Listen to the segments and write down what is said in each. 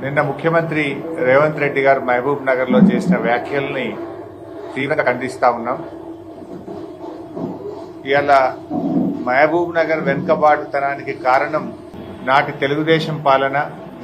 నిన్న ముఖ్యమంత్రి రేవంత్ రెడ్డి గారు మహబూబ్ నగర్ లో చేసిన వ్యాఖ్యల్ని తీవ్రంగా ఖండిస్తా ఉన్నాం. ఇవాళ మహబూబ్ నగర్ వెనుకబాటుతనానికి కారణం నాటి తెలుగుదేశం పాలన,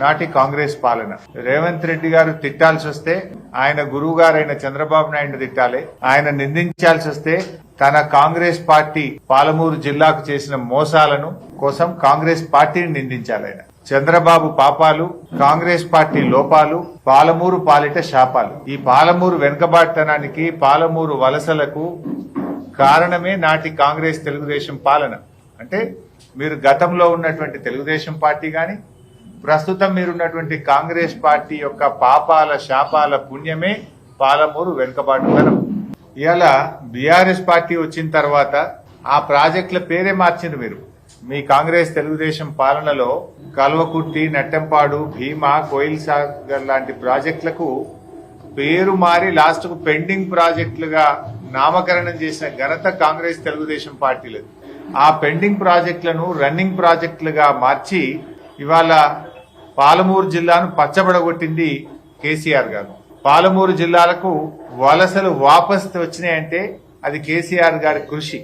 నాటి కాంగ్రెస్ పాలన. రేవంత్ రెడ్డి గారు తిట్టాల్సి వస్తే ఆయన గురువు గారైన చంద్రబాబు నాయుడు తిట్టాలి. ఆయన నిందించాల్సి వస్తే తన కాంగ్రెస్ పార్టీ పాలమూరు జిల్లాకు చేసిన మోసాలను కోసం కాంగ్రెస్ పార్టీని నిందించాలి. ఆయన చంద్రబాబు పాపాలు, కాంగ్రెస్ పార్టీ లోపాలు, పాలమూరు పాలిట శాపాలు. ఈ పాలమూరు వెనుకబాటుతనానికి, పాలమూరు వలసలకు కారణమే నాటి కాంగ్రెస్ తెలుగుదేశం పాలన. అంటే మీరు గతంలో ఉన్నటువంటి తెలుగుదేశం పార్టీ గాని, ప్రస్తుతం మీరున్నటువంటి కాంగ్రెస్ పార్టీ యొక్క పాపాల శాపాల పుణ్యమే పాలమూరు వెనుకబాటుతనం. ఇవాళ బీఆర్ఎస్ పార్టీ వచ్చిన తర్వాత ఆ ప్రాజెక్టుల పేరే మార్చింది. మీరు మీ కాంగ్రెస్ తెలుగుదేశం పాలనలో కల్వకుర్తి, నట్టెంపాడు, భీమా, కోయిల్ సాగర్ లాంటి ప్రాజెక్టులకు పేరు మారి లాస్ట్ కు పెండింగ్ ప్రాజెక్టులుగా నామకరణం చేసిన ఘనత కాంగ్రెస్ తెలుగుదేశం పార్టీలది. ఆ పెండింగ్ ప్రాజెక్టులను రన్నింగ్ ప్రాజెక్టులుగా మార్చి ఇవాళ పాలమూరు జిల్లాను పచ్చబడగొట్టింది కేసీఆర్ గారు. పాలమూరు జిల్లాలకు వలసలు వాపస్ వచ్చినాయంటే అది కేసీఆర్ గారి కృషి.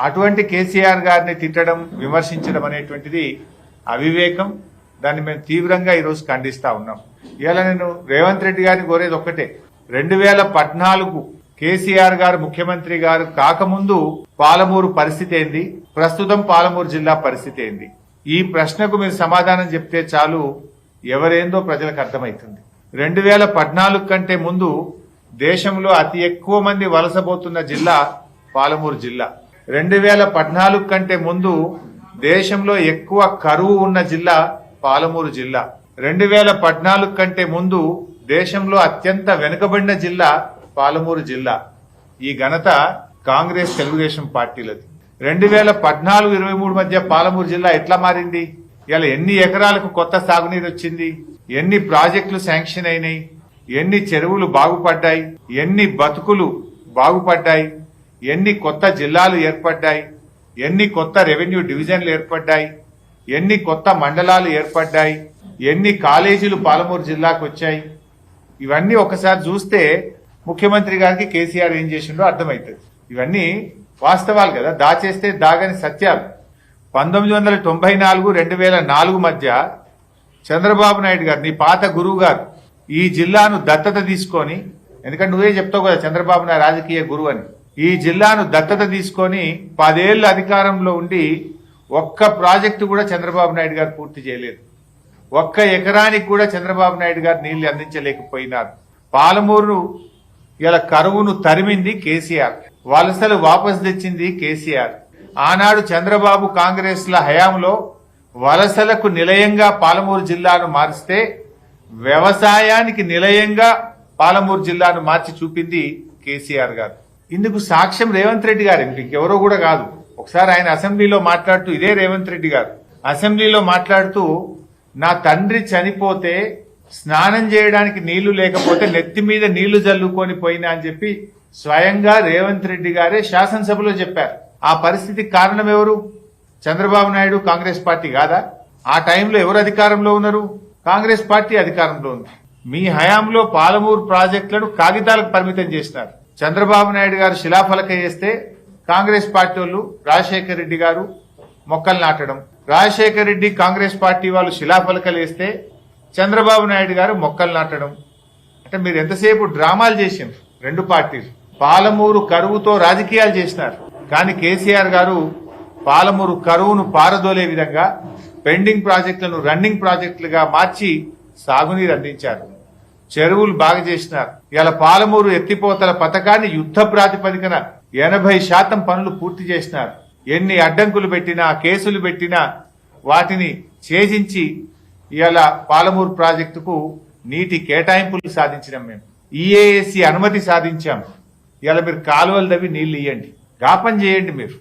అటువంటి కేసీఆర్ గారిని తిట్టడం, విమర్శించడం అనేటువంటిది అవివేకం. దాన్ని మేము తీవ్రంగా ఈరోజు ఖండిస్తా ఉన్నాం. ఇవాళ నేను రేవంత్ రెడ్డి గారిని కోరేది ఒక్కటే, 2014 కేసీఆర్ గారు ముఖ్యమంత్రి గారు కాకముందు పాలమూరు పరిస్థితి ఏంది, ప్రస్తుతం పాలమూరు జిల్లా పరిస్థితి ఏంది? ఈ ప్రశ్నకు మీరు సమాధానం చెప్తే చాలు, ఎవరేందో ప్రజలకు అర్థమవుతుంది. 2014 కంటే ముందు దేశంలో అతి ఎక్కువ మంది వలసపోతున్న జిల్లా పాలమూరు జిల్లా. 2014 కంటే ముందు దేశంలో ఎక్కువ కరువు ఉన్న జిల్లా పాలమూరు జిల్లా. 2014 కంటే ముందు దేశంలో అత్యంత వెనుకబడిన జిల్లా పాలమూరు జిల్లా. ఈ ఘనత కాంగ్రెస్ తెలుగుదేశం పార్టీలది. 2014-23 మధ్య పాలమూరు జిల్లా ఎట్లా మారింది? ఇలా ఎన్ని ఎకరాలకు కొత్త సాగునీరు వచ్చింది, ఎన్ని ప్రాజెక్టులు శాంక్షన్ అయినాయి, ఎన్ని చెరువులు బాగుపడ్డాయి, ఎన్ని బతుకులు బాగుపడ్డాయి, ఎన్ని కొత్త జిల్లాలు ఏర్పడ్డాయి, ఎన్ని కొత్త రెవెన్యూ డివిజన్లు ఏర్పడ్డాయి, ఎన్ని కొత్త మండలాలు ఏర్పడ్డాయి, ఎన్ని కాలేజీలు పాలమూరు జిల్లాకు వచ్చాయి. ఇవన్నీ ఒకసారి చూస్తే ముఖ్యమంత్రి గారికి కేసీఆర్ ఏం చేసిండో అర్థమవుతుంది. ఇవన్నీ వాస్తవాలు కదా, దాచేస్తే దాగని సత్యాలు. 1994-2004 మధ్య చంద్రబాబు నాయుడు గారు, నీ పాత గురువు గారు, ఈ జిల్లాను దత్తత తీసుకొని, ఎందుకంటే నువ్వే చెప్తావు కదా చంద్రబాబు నాయుడు రాజకీయ గురువు అని, ఈ జిల్లాను దత్తత తీసుకొని 10 ఏళ్ల అధికారంలో ఉండి ఒక్క ప్రాజెక్టు కూడా చంద్రబాబు నాయుడు గారు పూర్తి చేయలేదు. ఒక్క ఎకరానికి కూడా చంద్రబాబు నాయుడు గారు నీళ్లు అందించలేకపోయినారు. పాలమూరు ఇలా కరువును తరిమింది కేసీఆర్, వలసలు వాపసు తెచ్చింది కేసీఆర్. ఆనాడు చంద్రబాబు కాంగ్రెస్ ల హయాంలో వలసలకు నిలయంగా పాలమూరు జిల్లాను మారిస్తే వ్యవసాయానికి నిలయంగా పాలమూరు జిల్లాను మార్చి చూపింది కేసీఆర్ గారు. ఇందుకు సాక్ష్యం రేవంత్ రెడ్డి గారు, ఇంకెవరో కూడా కాదు. ఒకసారి ఆయన అసెంబ్లీలో మాట్లాడుతూ, ఇదే రేవంత్ రెడ్డి గారు అసెంబ్లీలో మాట్లాడుతూ, నా తండ్రి చనిపోతే స్నానం చేయడానికి నీళ్లు లేకపోతే నెత్తి మీద నీళ్లు జల్లుకొని పోయినా అని చెప్పి స్వయంగా రేవంత్ రెడ్డి గారే శాసనసభలో చెప్పారు. ఆ పరిస్థితికి కారణం ఎవరు? చంద్రబాబు నాయుడు, కాంగ్రెస్ పార్టీ కాదా? ఆ టైంలో ఎవరు అధికారంలో ఉన్నారు? కాంగ్రెస్ పార్టీ అధికారంలో ఉంది. మీ హయాంలో పాలమూరు ప్రాజెక్టులను కాగితాలకు పరిమితం చేసినారు. చంద్రబాబు నాయుడు గారు శిలాఫలక వేస్తే కాంగ్రెస్ పార్టీ వాళ్ళు, రాజశేఖర రెడ్డి గారు మొక్కలు నాటడం, రాజశేఖర రెడ్డి కాంగ్రెస్ పార్టీ వాళ్ళు శిలాఫలకలు వేస్తే చంద్రబాబు నాయుడు గారు మొక్కలు నాటడం. అంటే మీరు ఎంతసేపు డ్రామాలు చేసిండ్రు రెండు పార్టీలు. పాలమూరు కరువుతో రాజకీయాలు చేసినారు. కానీ కేసీఆర్ గారు పాలమూరు కరువును పారదోలే విధంగా పెండింగ్ ప్రాజెక్టులను రన్నింగ్ ప్రాజెక్టులుగా మార్చి సాగునీరు అందించారు. చెరువులు బాగా చేసినారు. ఇలా పాలమూరు ఎత్తిపోతల పథకాన్ని యుద్ధ ప్రాతిపదికన 80% పనులు పూర్తి చేసినారు. ఎన్ని అడ్డంకులు పెట్టినా, కేసులు పెట్టినా వాటిని ఛేదించి ఇలా పాలమూరు ప్రాజెక్టుకు నీటి కేటాయింపులు సాధించినాం. మేము ఈఏఎస్సీ అనుమతి సాధించాం. ఇలా మీరు కాలువలు తవ్వి నీళ్లు ఇవ్వండి, గాపం చేయండి మీరు.